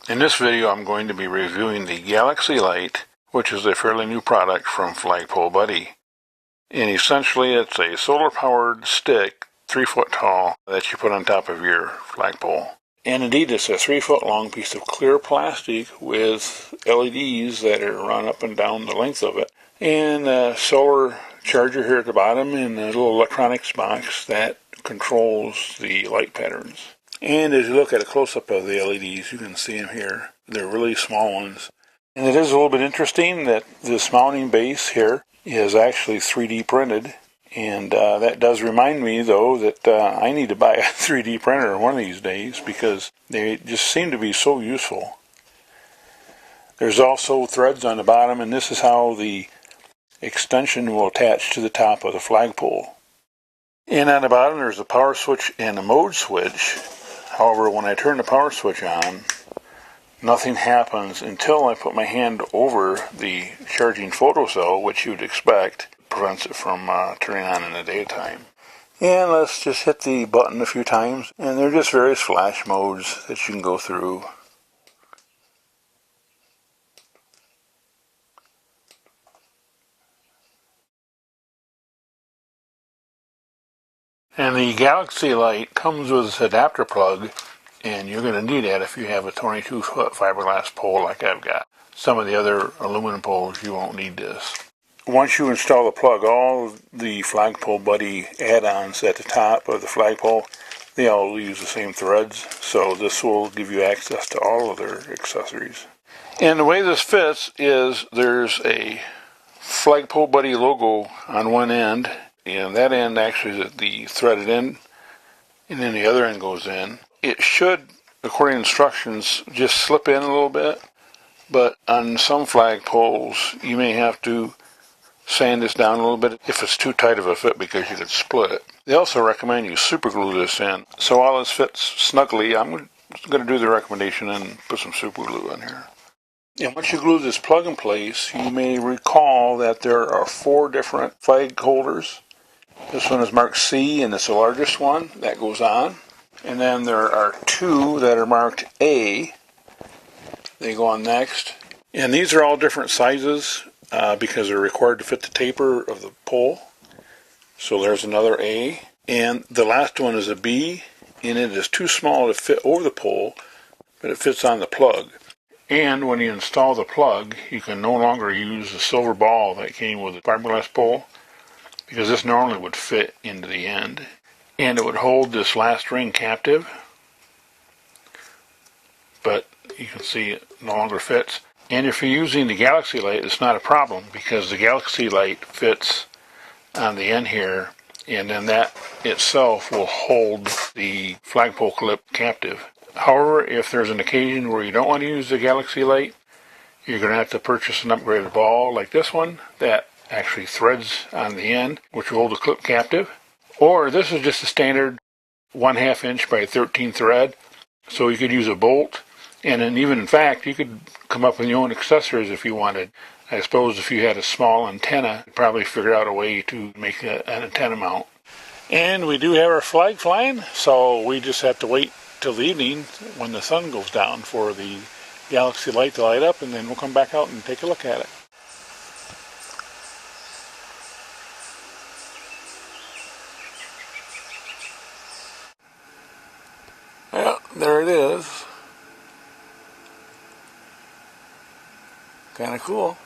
In this video I'm going to be reviewing the Galaxy Light, which is a fairly new product from Flagpole Buddy. And essentially it's a solar powered stick, 3 foot tall, that you put on top of your flagpole. And indeed it's a 3 foot long piece of clear plastic with LEDs that are run up and down the length of it. And a solar charger here at the bottom and a little electronics box that controls the light patterns. And as you look at a close-up of the LEDs, you can see them here. They're really small ones. And it is a little bit interesting that this mounting base here is actually 3D printed. And that does remind me, though, that I need to buy a 3D printer one of these days because they just seem to be so useful. There's also threads on the bottom, and this is how the extension will attach to the top of the flagpole. And on the bottom there's a power switch and a mode switch. However, when I turn the power switch on, nothing happens until I put my hand over the charging photocell, which you'd expect prevents it from turning on in the daytime. And let's just hit the button a few times, and they're just various flash modes that you can go through. And the Galaxy Light comes with this adapter plug, and you're going to need that if you have a 22 foot fiberglass pole like I've got. Some of the other aluminum poles, you won't need this. Once you install the plug, all the Flagpole Buddy add-ons at the top of the flagpole, they all use the same threads, so this will give you access to all of their accessories. And the way this fits is there's a Flagpole Buddy logo on one end, and that end actually is the threaded end, and then the other end goes in. It should, according to instructions, just slip in a little bit, but on some flagpoles you may have to sand this down a little bit if it's too tight of a fit because you could split it. They also recommend you super glue this in. So while this fits snugly, I'm going to do the recommendation and put some super glue in here. And once you glue this plug in place, you may recall that there are 4 different flag holders. This one is marked C, and it's the largest one that goes on. And then there are 2 that are marked A. They go on next. And these are all different sizes because they're required to fit the taper of the pole. So there's another A. And the last one is a B, and it is too small to fit over the pole, but it fits on the plug. And when you install the plug, you can no longer use the silver ball that came with the fiberglass pole, because this normally would fit into the end. And it would hold this last ring captive, but you can see it no longer fits. And if you're using the Galaxy Light, it's not a problem because the Galaxy Light fits on the end here, and then that itself will hold the flagpole clip captive. However, if there's an occasion where you don't want to use the Galaxy Light, you're going to have to purchase an upgraded ball like this one that actually threads on the end, which will hold the clip captive. Or this is just a standard 1/2 inch by 13 thread, so you could use a bolt. And then even in fact, you could come up with your own accessories if you wanted. I suppose if you had a small antenna, you'd probably figure out a way to make an antenna mount. And we do have our flag flying, so we just have to wait till the evening when the sun goes down for the Galaxy Light to light up, and then we'll come back out and take a look at it. Yeah, there it is. Kind of cool.